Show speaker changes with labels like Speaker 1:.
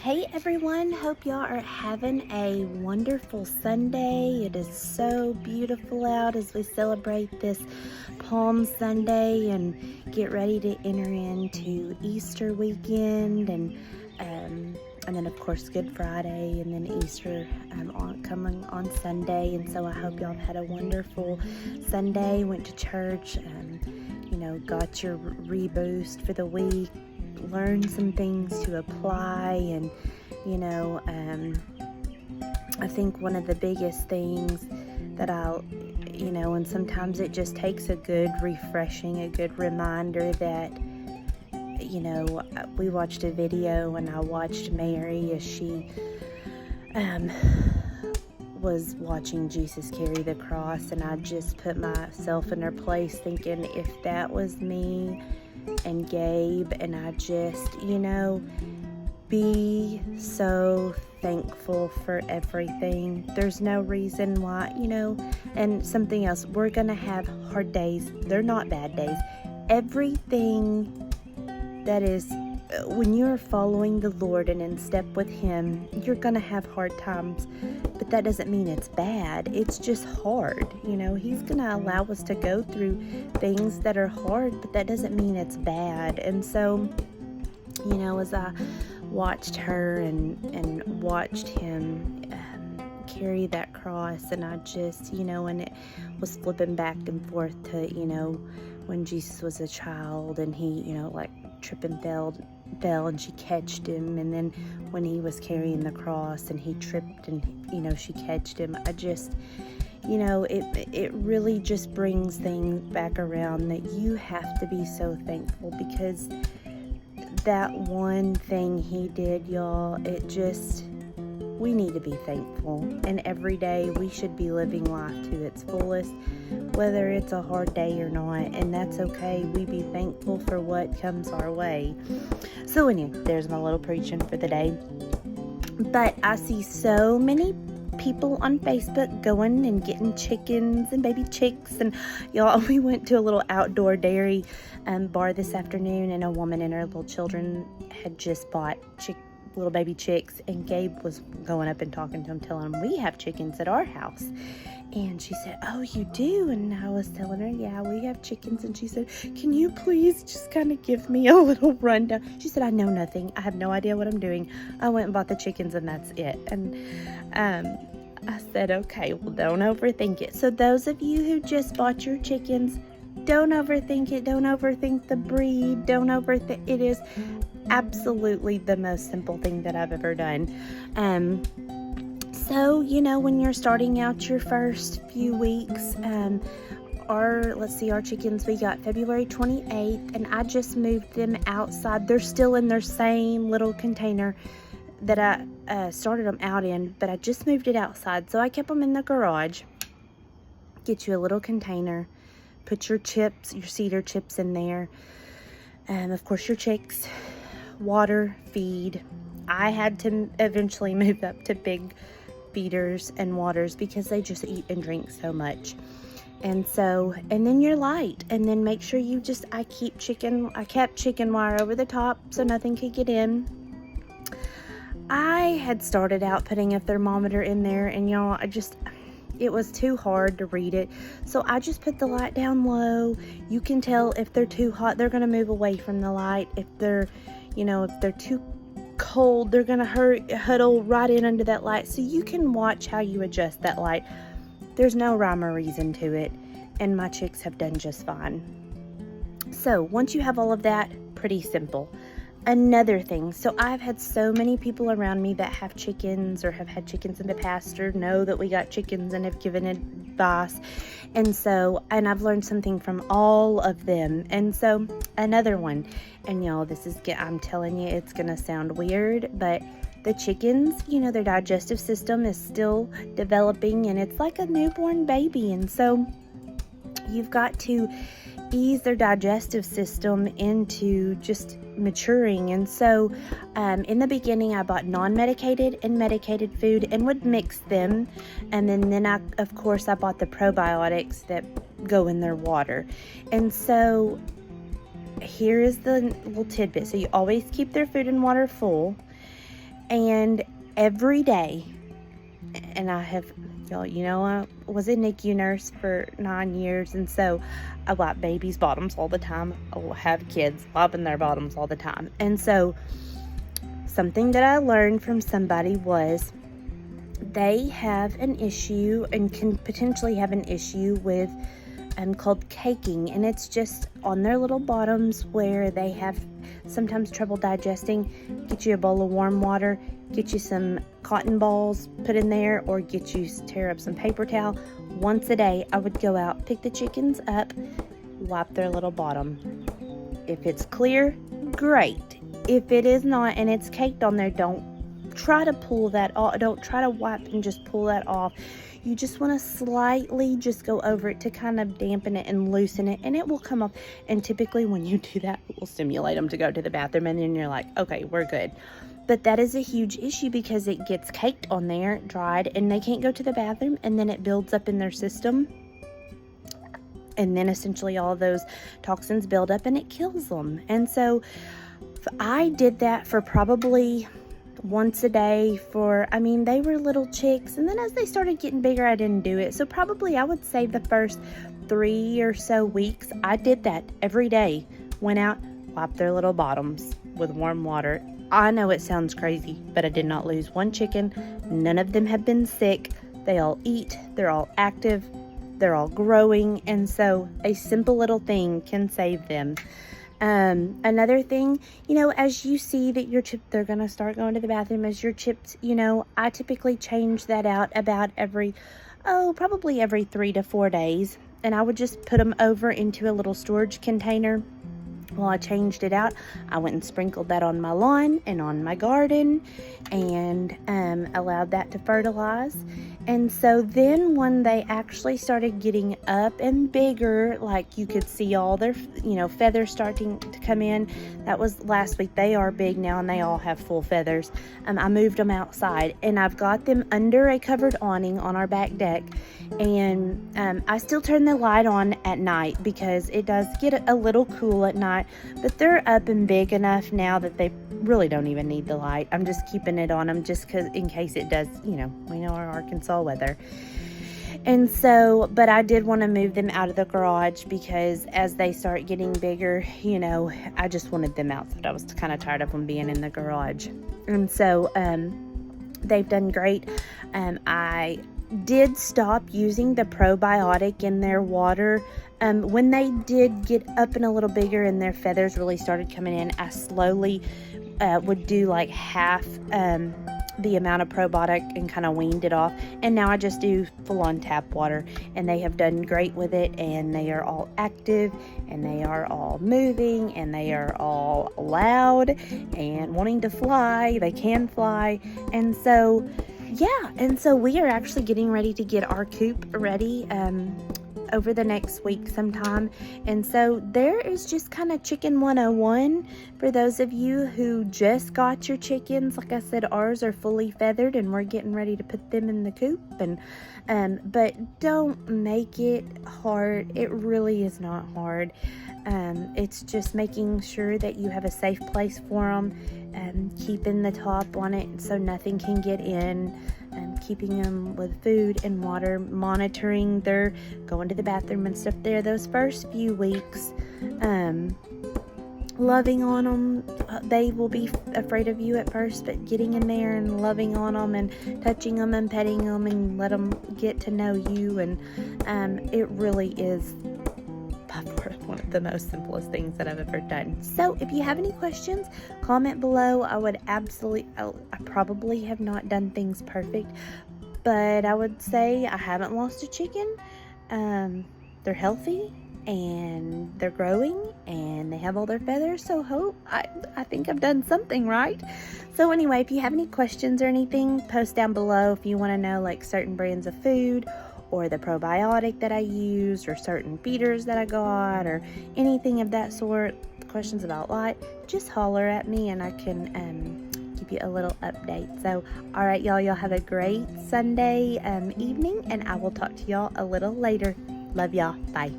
Speaker 1: Hey everyone, hope y'all are having a wonderful Sunday. It is so beautiful out as we celebrate this Palm Sunday and get ready to enter into Easter weekend and then of course Good Friday and then Easter coming on Sunday. And so I hope y'all have had a wonderful Sunday, went to church, got your reboost for the week, learn some things to apply. And I think one of the biggest things that and sometimes it just takes a good reminder that we watched a video and I watched Mary as she was watching Jesus carry the cross, and I just put myself in her place thinking, if that was me and Gabe, and I just, be so thankful for everything. There's no reason why, and something else, we're gonna have hard days. They're not bad days. Everything that is, when you're following the Lord and in step with Him, you're gonna have hard times, but that doesn't mean it's bad. It's just hard. He's gonna allow us to go through things that are hard, but that doesn't mean it's bad. And so, as I watched her and watched him carry that cross, and I just, and it was flipping back and forth to, when Jesus was a child and he, tripped and fell and she catched him, and then when he was carrying the cross and he tripped and, she catched him. I just, it really just brings things back around that you have to be so thankful, because that one thing he did, y'all, we need to be thankful, and every day we should be living life to its fullest, whether it's a hard day or not, and that's okay. We be thankful for what comes our way. So anyway, there's my little preaching for the day. But I see so many people on Facebook going and getting chickens and baby chicks, and y'all, we went to a little outdoor dairy bar this afternoon, and a woman and her little children had just bought little baby chicks, and Gabe was going up and talking to him, telling him, we have chickens at our house. And she said, oh, you do? And I was telling her, yeah, we have chickens. And she said, can you please just kind of give me a little rundown? She said, I know nothing. I have no idea what I'm doing. I went and bought the chickens and that's it. And I said, okay, well, don't overthink it. So those of you who just bought your chickens, don't overthink it. Don't overthink the breed. Don't overthink. It is absolutely the most simple thing that I've ever done. So, when you're starting out your first few weeks, our chickens, we got February 28th, and I just moved them outside. They're still in their same little container that I started them out in, but I just moved it outside. So I kept them in the garage. Get you a little container, put your chips, your cedar chips in there, of course your chicks, water, feed. I had to eventually move up to big feeders and waters because they just eat and drink so much. And then your light, and then make sure I kept chicken wire over the top so nothing could get in. I had started out putting a thermometer in there, and y'all, it was too hard to read it. So I just put the light down low. You can tell if they're too hot, they're going to move away from the light. If they're too cold, they're going to huddle right in under that light. So you can watch how you adjust that light. There's no rhyme or reason to it. And my chicks have done just fine. So once you have all of that, pretty simple. Another thing, so I've had so many people around me that have chickens or have had chickens in the past or know that we got chickens and have given advice. And I've learned something from all of them. And so another one, and y'all, I'm telling you, it's going to sound weird, but the chickens, their digestive system is still developing, and it's like a newborn baby. And so you've got to ease their digestive system into just maturing. And so in the beginning, I bought non-medicated and medicated food and would mix them. And then I bought the probiotics that go in their water. And so here is the little tidbit. So you always keep their food and water full. And every day, and I have, y'all, I was a NICU nurse for 9 years, and so I wipe babies' bottoms all the time. I will have kids wiping their bottoms all the time. And so something that I learned from somebody was they have an issue and can potentially have an issue with called caking, and it's just on their little bottoms where they have sometimes trouble digesting. Get you a bowl of warm water, get you some cotton balls, put in there, or tear up some paper towel. Once a day, I would go out, pick the chickens up, wipe their little bottom. If it's clear, great. If it is not and it's caked on there, don't try to pull that off. Don't try to wipe and just pull that off. You just want to slightly just go over it to kind of dampen it and loosen it, and it will come off. And typically when you do that, it will stimulate them to go to the bathroom, and then you're like, okay, we're good. But that is a huge issue because it gets caked on there, dried, and they can't go to the bathroom, and then it builds up in their system. And then essentially all of those toxins build up and it kills them. And so I did that for probably once a day they were little chicks, and then as they started getting bigger, I didn't do it. So probably I would say the first 3 or so weeks, I did that every day. Went out, wiped their little bottoms with warm water. I know it sounds crazy, but I did not lose one chicken. None of them have been sick. They all eat. They're all active. They're all growing. And so a simple little thing can save them. Another thing, as you see that your chip, they're going to start going to the bathroom as your chips, I typically change that out about probably every 3 to 4 days. And I would just put them over into a little storage container. Well, I changed it out. I went and sprinkled that on my lawn and on my garden and allowed that to fertilize. And so then when they actually started getting up and bigger, like you could see all their, feathers starting to come in. That was last week. They are big now and they all have full feathers. I moved them outside and I've got them under a covered awning on our back deck. And I still turn the light on at night because it does get a little cool at night. But they're up and big enough now that they really don't even need the light. I'm just keeping it on them just in case it does, we know our Arkansas weather. And so, but I did want to move them out of the garage because as they start getting bigger, I just wanted them outside. I was kind of tired of them being in the garage. And so they've done great. I did stop using the probiotic in their water. When they did get up and a little bigger and their feathers really started coming in, I slowly would do like half the amount of probiotic and kind of weaned it off. And now I just do full-on tap water, and they have done great with it, and they are all active, and they are all moving, and they are all loud and wanting to fly. They can fly. And so we are actually getting ready to get our coop ready over the next week sometime. And so there is just kind of chicken 101 for those of you who just got your chickens. Like I said, ours are fully feathered and we're getting ready to put them in the coop. But don't make it hard. It really is not hard. It's just making sure that you have a safe place for them, keeping the top on it so nothing can get in, keeping them with food and water, monitoring their going to the bathroom and stuff there those first few weeks, loving on them. They will be afraid of you at first, but getting in there and loving on them and touching them and petting them and let them get to know you, and it really is one of the most simplest things that I've ever done. So if you have any questions, comment below. I probably have not done things perfect, but I would say I haven't lost a chicken. They're healthy and they're growing and they have all their feathers, so I think I've done something right. So anyway, if you have any questions or anything, post down below. If you want to know like certain brands of food or the probiotic that I used or certain feeders that I got or anything of that sort, questions about light, just holler at me and I can give you a little update. So all right, y'all have a great Sunday evening, and I will talk to y'all a little later. Love y'all. Bye.